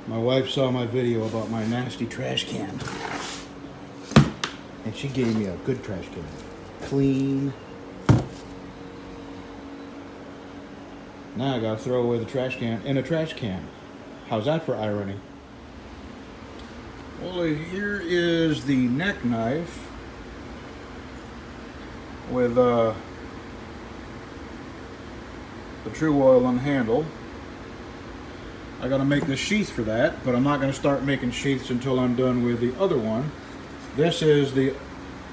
My wife saw my video about my nasty trash can, and she gave me a good trash can. Clean. Now I gotta throw away the trash can in a trash can. How's that for irony? Well, here is the neck knife with the true oil on the handle. I gotta make the sheath for that, but I'm not gonna start making sheaths until I'm done with the other one. This is the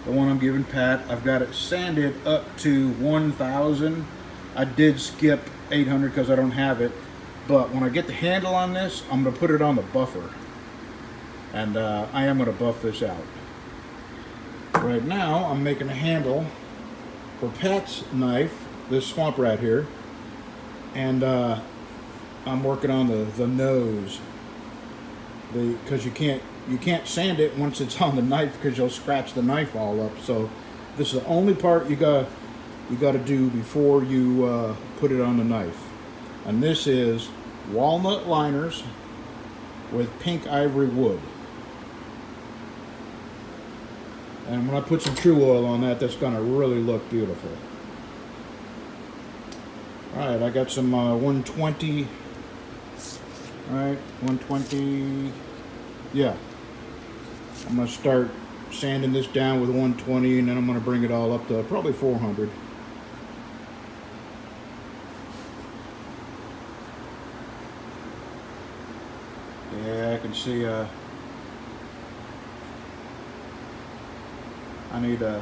one I'm giving Pat. I've got it sanded up to 1000. I did skip 800 because I don't have it, but when I get the handle on this, I'm gonna put it on the buffer, and I am gonna buff this out. Right now, I'm making a handle for Pat's knife, this swamp rat here, and I'm working on the nose, because you can't sand it once it's on the knife because you'll scratch the knife all up. So this is the only part you got to do before you put it on the knife. And this is walnut liners with pink ivory wood. And when I put some true oil on that, that's going to really look beautiful. All right, I got some 120. All right, 120. Yeah. I'm going to start sanding this down with 120, and then I'm going to bring it all up to probably 400. Yeah, I can see I need to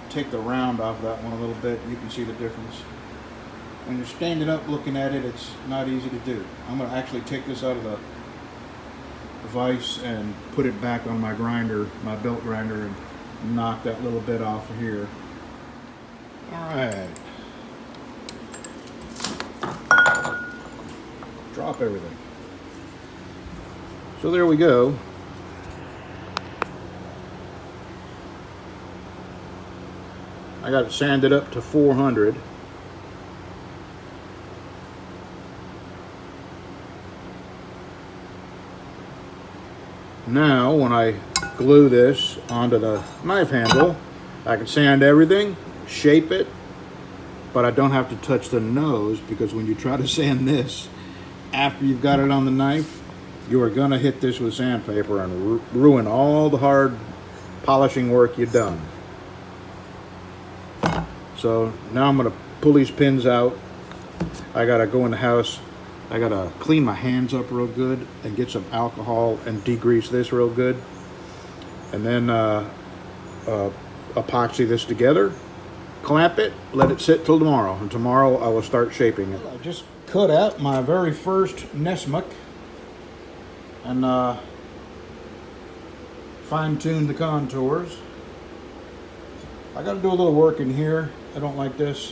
take the round off of that one a little bit. You can see the difference. When you're standing up looking at it, it's not easy to do. I'm going to actually take this out of the vise and put it back on my grinder, my belt grinder, and knock that little bit off of here. All right. Drop everything. So there we go. I got it sanded up to 400. Now, when I glue this onto the knife handle, I can sand everything, shape it, but I don't have to touch the nose, because when you try to sand this after you've got it on the knife, you are going to hit this with sandpaper and ruin all the hard polishing work you've done. So now I'm going to pull these pins out. I got to go in the house. I got to clean my hands up real good and get some alcohol and degrease this real good. And then epoxy this together, clamp it, let it sit till tomorrow. And tomorrow I will start shaping it. I just cut out my very first Nessmuk and fine-tuned the contours. I got to do a little work in here. I don't like this.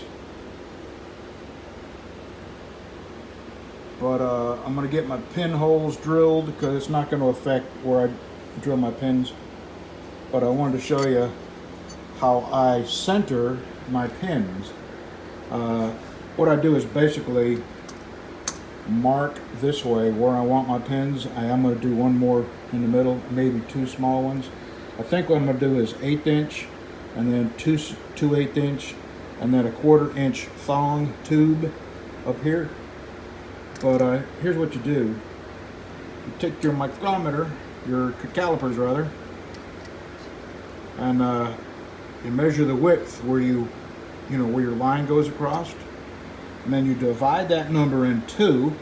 But I'm going to get my pinholes drilled, because it's not going to affect where I drill my pins. But I wanted to show you how I center my pins. What I do is basically mark this way where I want my pins. I am going to do one more in the middle, maybe two small ones. I think what I'm going to do is 1/8 inch, and then two 1/8 inch, and then a 1/4 inch thong tube up here. But here's what you do. You take your micrometer, your calipers rather, and you measure the width where where your line goes across, and then you divide that number in 2.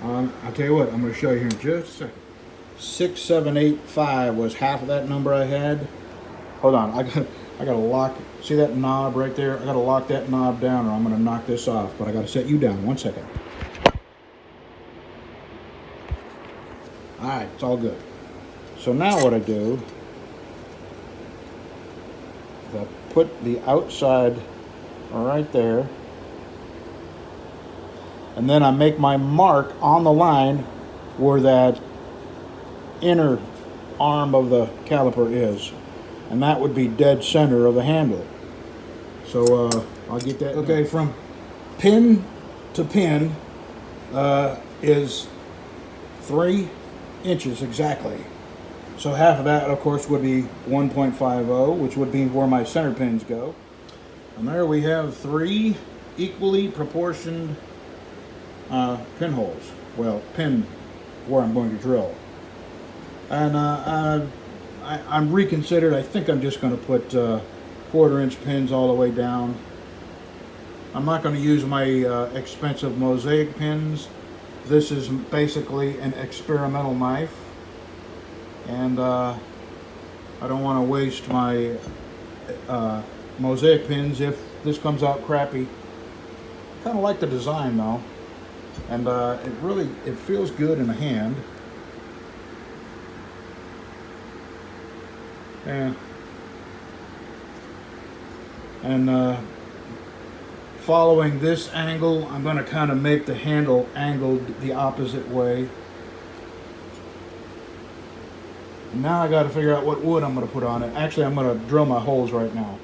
I'll tell you what, I'm going to show you here in just a second. 6785 was half of that number I had. Hold on, I got to lock. See that knob right there? I got to lock that knob down, or I'm going to knock this off. But I got to set you down. 1 second. All right, it's all good. So now what I do is I put the outside right there, and then I make my mark on the line where that inner arm of the caliper is, and that would be dead center of the handle. So I'll get that. Okay, from pin to pin, is 3 inches exactly. So half of that, of course, would be 1.50, which would be where my center pins go. And there we have 3 equally proportioned pinholes. Well, pin where I'm going to drill. And I'm reconsidered. I think I'm just going to put 1/4-inch pins all the way down. I'm not going to use my expensive mosaic pins. This is basically an experimental knife, and I don't want to waste my mosaic pins if this comes out crappy. Kind of like the design though, and it feels good in the hand. Yeah. And following this angle, I'm going to kind of make the handle angled the opposite way. And now I got to figure out what wood I'm going to put on it. Actually, I'm going to drill my holes right now.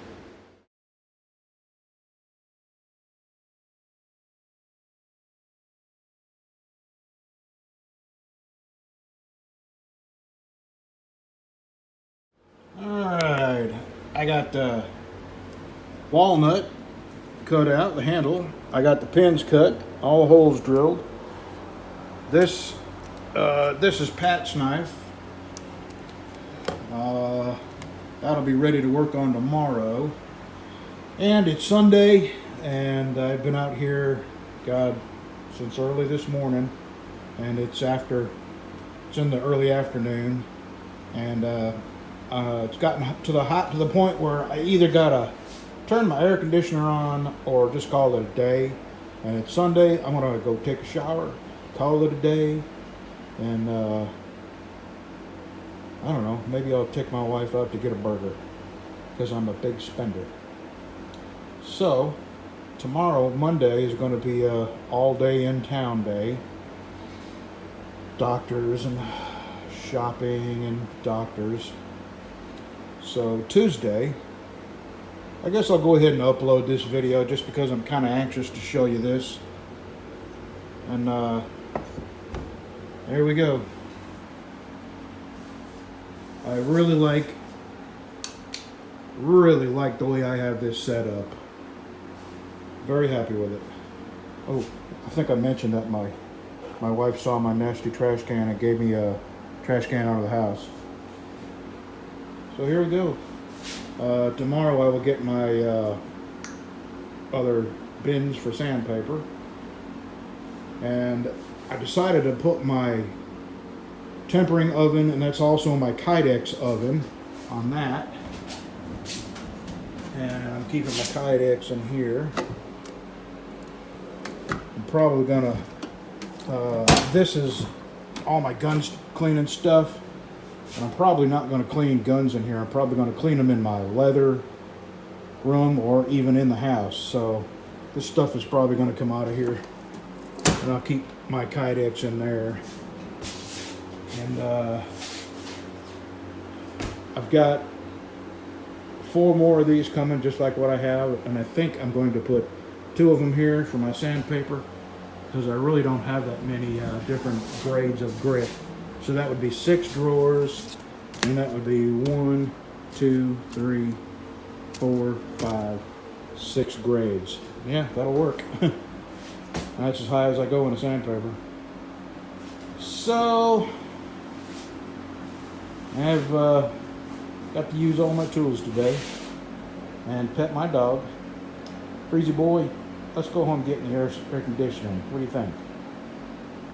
Alright, I got the walnut cut out, the handle. I got the pins cut, all holes drilled. This is Pat's knife. That'll be ready to work on tomorrow. And it's Sunday, and I've been out here, God, since early this morning, and it's in the early afternoon, and it's gotten to the point where I either gotta turn my air conditioner on or just call it a day. And it's Sunday. I'm gonna go take a shower, call it a day, and I don't know, maybe I'll take my wife out to get a burger because I'm a big spender. So tomorrow, Monday, is going to be a all day in town day. Doctors and shopping and doctors. So Tuesday, I guess I'll go ahead and upload this video just because I'm kind of anxious to show you this. And there we go. I really like the way I have this set up. Very happy with it. Oh, I think I mentioned that my wife saw my nasty trash can and gave me a trash can out of the house. So here we go. Tomorrow I will get my other bins for sandpaper, and I decided to put my tempering oven, and that's also my Kydex oven, on that. And I'm keeping my Kydex in here. I'm probably gonna this is all my guns cleaning stuff, and I'm probably not going to clean guns in here. I'm probably going to clean them in my leather room or even in the house. So this stuff is probably going to come out of here, and I'll keep my Kydex in there. And I've got 4 more of these coming, just like what I have, and I think I'm going to put 2 of them here for my sandpaper, because I really don't have that many different grades of grit. So that would be 6 drawers, and that would be 1, 2, 3, 4, 5, 6 grades. Yeah, that'll work. That's as high as I go in the sandpaper. So I've got to use all my tools today and pet my dog. Freezy boy, let's go home and get in the air conditioning. What do you think?